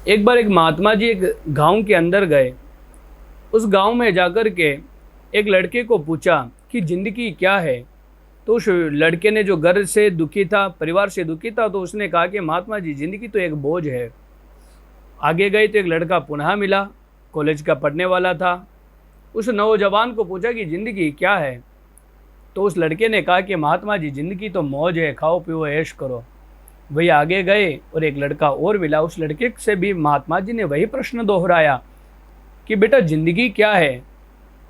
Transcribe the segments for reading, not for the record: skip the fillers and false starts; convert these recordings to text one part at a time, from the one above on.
एक बार एक महात्मा जी एक गांव के अंदर गए। उस गांव में जाकर के एक लड़के को पूछा कि ज़िंदगी क्या है। तो उस लड़के ने, जो घर से दुखी था, परिवार से दुखी था, तो उसने कहा कि महात्मा जी, ज़िंदगी तो एक बोझ है। आगे गए तो एक लड़का पुनः मिला, कॉलेज का पढ़ने वाला था। उस नौजवान को पूछा कि ज़िंदगी क्या है। तो उस लड़के ने कहा कि महात्मा जी, ज़िंदगी तो मौज है, खाओ पियो ऐश करो। वही आगे गए और एक लड़का और मिला। उस लड़के से भी महात्मा जी ने वही प्रश्न दोहराया कि बेटा, ज़िंदगी क्या है।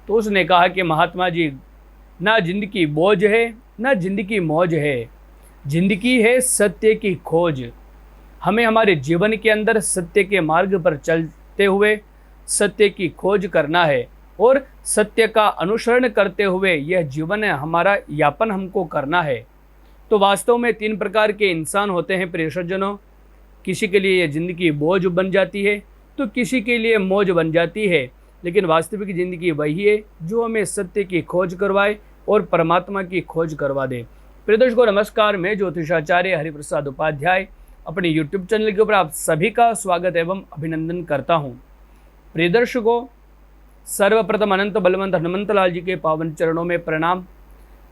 तो उसने कहा कि महात्मा जी, ना ज़िंदगी बोझ है, ना ज़िंदगी मौज है, ज़िंदगी है सत्य की खोज। हमें हमारे जीवन के अंदर सत्य के मार्ग पर चलते हुए सत्य की खोज करना है और सत्य का अनुसरण करते हुए यह जीवन हमारा यापन हमको करना है। तो वास्तव में 3 प्रकार के इंसान होते हैं प्रिय सज्जनों। किसी के लिए यह ज़िंदगी बोझ बन जाती है तो किसी के लिए मौज बन जाती है, लेकिन वास्तविक ज़िंदगी वही है जो हमें सत्य की खोज करवाए और परमात्मा की खोज करवा दे। प्रिय दर्शकों नमस्कार, मैं ज्योतिषाचार्य हरिप्रसाद उपाध्याय अपने यूट्यूब चैनल के ऊपर आप सभी का स्वागत एवं अभिनंदन करता हूँ। प्रिय दर्शकों, सर्वप्रथम अनंत बलवंत हनुमंत लाल जी के पावन चरणों में प्रणाम,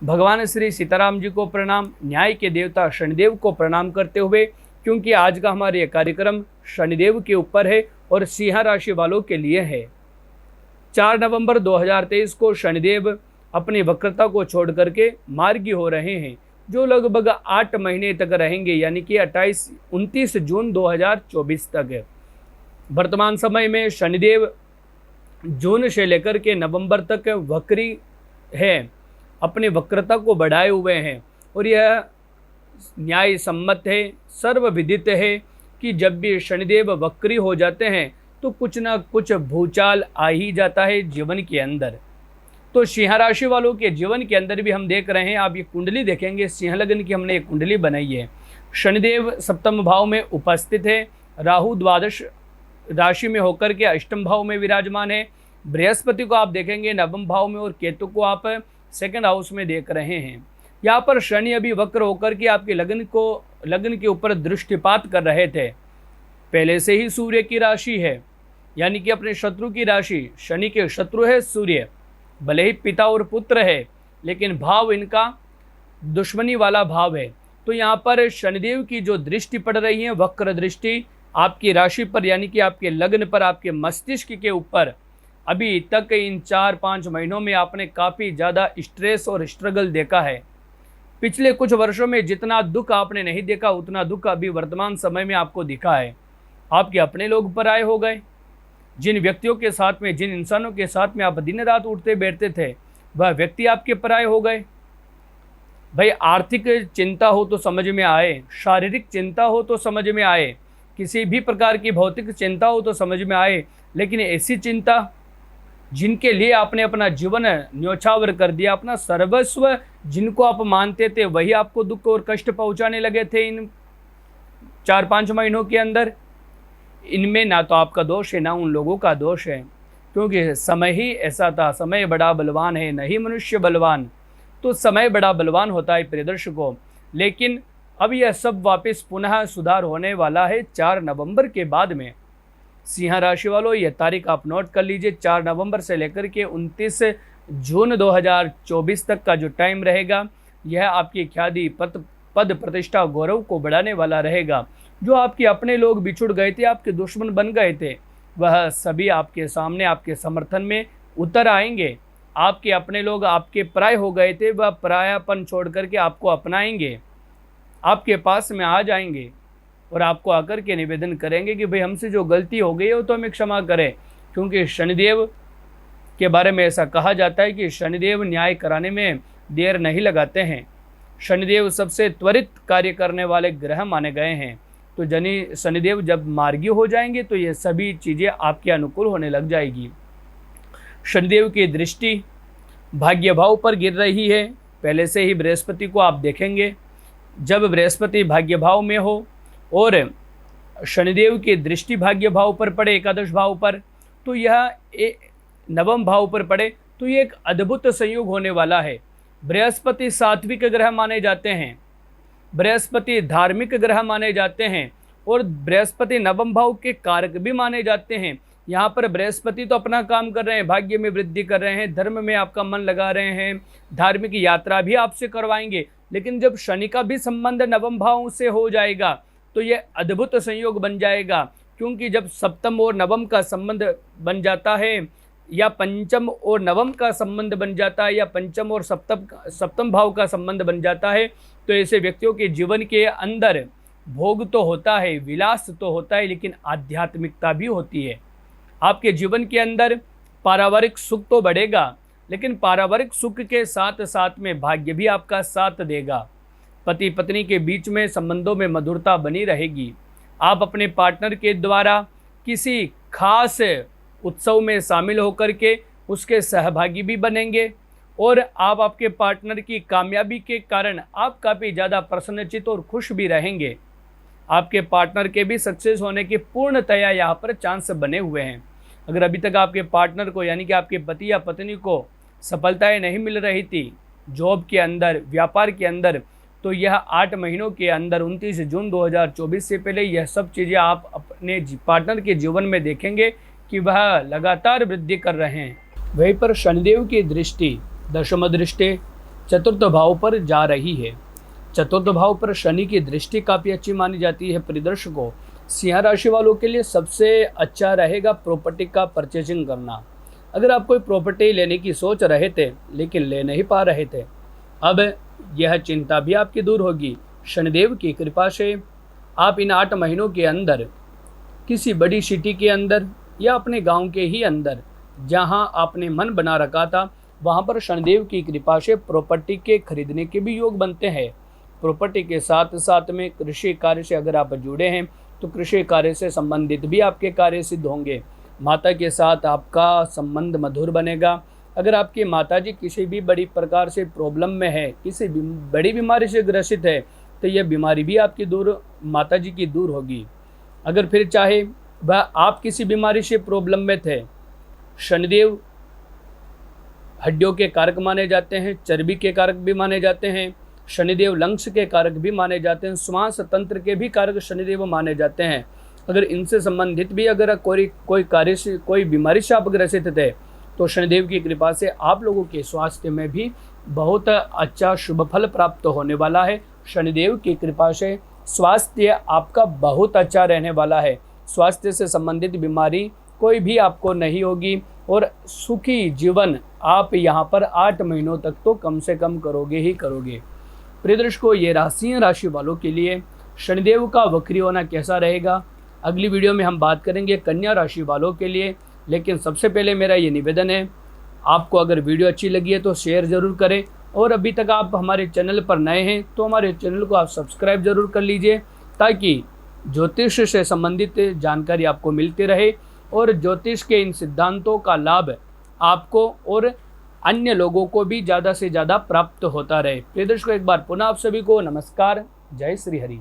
भगवान श्री सीताराम जी को प्रणाम, न्याय के देवता शनिदेव को प्रणाम करते हुए, क्योंकि आज का हमारा ये कार्यक्रम शनिदेव के ऊपर है और सिंह राशि वालों के लिए है। 4 नवंबर 2023 को शनिदेव अपनी वक्रता को छोड़ करके मार्गी हो रहे हैं, जो लगभग 8 महीने तक रहेंगे, यानी कि 29 जून 2024 तक है। वर्तमान समय में शनिदेव जून से लेकर के नवंबर तक वक्री है, अपनी वक्रता को बढ़ाए हुए हैं और यह न्याय सम्मत है, सर्वविदित है कि जब भी शनिदेव वक्री हो जाते हैं तो कुछ ना कुछ भूचाल आ ही जाता है जीवन के अंदर। तो सिंह राशि वालों के जीवन के अंदर भी हम देख रहे हैं, आप ये कुंडली देखेंगे, सिंह लग्न की हमने एक कुंडली बनाई है। शनिदेव सप्तम भाव में उपस्थित है, राहु द्वादश राशि में होकर के अष्टम भाव में विराजमान है, बृहस्पति को आप देखेंगे नवम भाव में और केतु को आप सेकंड हाउस में देख रहे हैं। यहाँ पर शनि अभी वक्र होकर के आपके लग्न के ऊपर दृष्टिपात कर रहे थे। पहले से ही सूर्य की राशि है, यानी कि अपने शत्रु की राशि। शनि के शत्रु है सूर्य, भले ही पिता और पुत्र है, लेकिन भाव इनका दुश्मनी वाला भाव है। तो यहाँ पर शनिदेव की जो दृष्टि पड़ रही है, वक्र दृष्टि आपकी राशि पर, यानी कि आपके लग्न पर, आपके मस्तिष्क के ऊपर, अभी तक इन 4-5 महीनों में आपने काफ़ी ज़्यादा स्ट्रेस और स्ट्रगल देखा है। पिछले कुछ वर्षों में जितना दुख आपने नहीं देखा, उतना दुख अभी वर्तमान समय में आपको दिखा है। आपके अपने लोग पराये हो गए। जिन व्यक्तियों के साथ में, जिन इंसानों के साथ में आप दिन रात उठते बैठते थे, वह व्यक्ति आपके पराये हो गए। भाई, आर्थिक चिंता हो तो समझ में आए, शारीरिक चिंता हो तो समझ में आए, किसी भी प्रकार की भौतिक चिंता हो तो समझ में आए, लेकिन ऐसी चिंता जिनके लिए आपने अपना जीवन न्योछावर कर दिया, अपना सर्वस्व जिनको आप मानते थे, वही आपको दुख और कष्ट पहुंचाने लगे थे इन 4-5 महीनों के अंदर। इनमें ना तो आपका दोष है, ना उन लोगों का दोष है, क्योंकि समय ही ऐसा था। समय बड़ा बलवान है, नहीं मनुष्य बलवान। तो समय बड़ा बलवान होता है प्रिय दर्शकों। लेकिन अब यह सब वापस पुनः सुधार होने वाला है 4 नवंबर के बाद में। सिंह राशि वालों, यह तारीख आप नोट कर लीजिए। 4 नवंबर से लेकर के 29 जून 2024 तक का जो टाइम रहेगा, यह आपकी ख्याति, पद प्रतिष्ठा, गौरव को बढ़ाने वाला रहेगा। जो आपके अपने लोग बिछुड़ गए थे, आपके दुश्मन बन गए थे, वह सभी आपके सामने, आपके समर्थन में उतर आएंगे। आपके अपने लोग आपके पराये हो गए थे, वह परायापन छोड़ करके आपको अपनाएंगे, आपके पास में आ जाएंगे और आपको आकर के निवेदन करेंगे कि भाई, हमसे जो गलती हो गई है वो तो हमें क्षमा करें। क्योंकि शनिदेव के बारे में ऐसा कहा जाता है कि शनिदेव न्याय कराने में देर नहीं लगाते हैं। शनिदेव सबसे त्वरित कार्य करने वाले ग्रह माने गए हैं। तो शनिदेव जब मार्गी हो जाएंगे तो ये सभी चीज़ें आपके अनुकूल होने लग जाएगी। शनिदेव की दृष्टि भाग्य भाव पर गिर रही है। पहले से ही बृहस्पति को आप देखेंगे, जब बृहस्पति भाग्य भाव में हो और शनिदेव की दृष्टि भाग्य भाव पर पड़े, एकादश भाव पर, तो यह नवम भाव पर पड़े, तो ये एक अद्भुत संयोग होने वाला है। बृहस्पति सात्विक ग्रह माने जाते हैं, बृहस्पति धार्मिक ग्रह माने जाते हैं और बृहस्पति नवम भाव के कारक भी माने जाते हैं। यहाँ पर बृहस्पति तो अपना काम कर रहे हैं, भाग्य में वृद्धि कर रहे हैं, धर्म में आपका मन लगा रहे हैं, धार्मिक यात्रा भी आपसे करवाएंगे। लेकिन जब शनि का भी संबंध नवम भाव से हो जाएगा तो ये अद्भुत संयोग बन जाएगा, क्योंकि जब सप्तम और नवम का संबंध बन जाता है या पंचम और नवम का संबंध बन जाता है या पंचम और सप्तम भाव का संबंध बन जाता है, तो ऐसे व्यक्तियों के जीवन के अंदर भोग तो होता है, विलास तो होता है, लेकिन आध्यात्मिकता भी होती है। आपके जीवन के अंदर पारिवारिक सुख तो बढ़ेगा, लेकिन पारिवारिक सुख के साथ साथ में भाग्य भी आपका साथ देगा। पति पत्नी के बीच में संबंधों में मधुरता बनी रहेगी। आप अपने पार्टनर के द्वारा किसी खास उत्सव में शामिल होकर के उसके सहभागी भी बनेंगे और आप आपके पार्टनर की कामयाबी के कारण आप काफ़ी ज़्यादा प्रसन्नचित और खुश भी रहेंगे। आपके पार्टनर के भी सक्सेस होने की पूर्णतया यहाँ पर चांस बने हुए हैं। अगर अभी तक आपके पार्टनर को यानी कि आपके पति या पत्नी को सफलताएं नहीं मिल रही थी जॉब के अंदर, व्यापार के अंदर, तो यह 8 महीनों के अंदर 29 जून 2024 से पहले यह सब चीज़ें आप अपने पार्टनर के जीवन में देखेंगे कि वह लगातार वृद्धि कर रहे हैं। वहीं पर शनिदेव की दृष्टि दशम दृष्टि चतुर्थ भाव पर जा रही है। चतुर्थ भाव पर शनि की दृष्टि काफ़ी अच्छी मानी जाती है। परिदर्शकों, सिंह राशि वालों के लिए सबसे अच्छा रहेगा प्रॉपर्टी का परचेजिंग करना। अगर आप कोई प्रॉपर्टी लेने की सोच रहे थे लेकिन ले नहीं पा रहे थे, अब यह चिंता भी आपकी दूर होगी। शनिदेव की कृपा से आप इन 8 महीनों के अंदर किसी बड़ी सिटी के अंदर या अपने गांव के ही अंदर जहां आपने मन बना रखा था, वहां पर शनिदेव की कृपा से प्रॉपर्टी के खरीदने के भी योग बनते हैं। प्रॉपर्टी के साथ साथ में कृषि कार्य से अगर आप जुड़े हैं तो कृषि कार्य से संबंधित भी आपके कार्य सिद्ध होंगे। माता के साथ आपका संबंध मधुर बनेगा। अगर आपकी माताजी किसी भी बड़ी प्रकार से प्रॉब्लम में है, किसी बड़ी बीमारी से ग्रसित है, तो यह बीमारी भी आपकी माताजी की दूर होगी। अगर फिर चाहे वह आप किसी बीमारी से प्रॉब्लम में थे, शनिदेव हड्डियों के कारक माने जाते हैं, चर्बी के कारक भी माने जाते हैं, शनिदेव लंग्स के कारक भी माने जाते हैं, श्वास तंत्र के भी कारक शनिदेव माने जाते हैं। अगर इनसे संबंधित भी अगर कोई कार्य से, कोई बीमारी से आप ग्रसित थे, तो शनिदेव की कृपा से आप लोगों के स्वास्थ्य में भी बहुत अच्छा शुभ फल प्राप्त होने वाला है। शनिदेव की कृपा से स्वास्थ्य आपका बहुत अच्छा रहने वाला है। स्वास्थ्य से संबंधित बीमारी कोई भी आपको नहीं होगी और सुखी जीवन आप यहाँ पर 8 महीनों तक तो कम से कम करोगे ही करोगे। प्रिय दर्शकों, ये राशि वालों के लिए शनिदेव का वक्री होना कैसा रहेगा, अगली वीडियो में हम बात करेंगे कन्या राशि वालों के लिए। लेकिन सबसे पहले मेरा ये निवेदन है, आपको अगर वीडियो अच्छी लगी है तो शेयर ज़रूर करें, और अभी तक आप हमारे चैनल पर नए हैं तो हमारे चैनल को आप सब्सक्राइब ज़रूर कर लीजिए, ताकि ज्योतिष से संबंधित जानकारी आपको मिलती रहे और ज्योतिष के इन सिद्धांतों का लाभ आपको और अन्य लोगों को भी ज़्यादा से ज़्यादा प्राप्त होता रहे। प्रिय दर्शकों, एक बार पुनः आप सभी को नमस्कार, जय श्री हरि।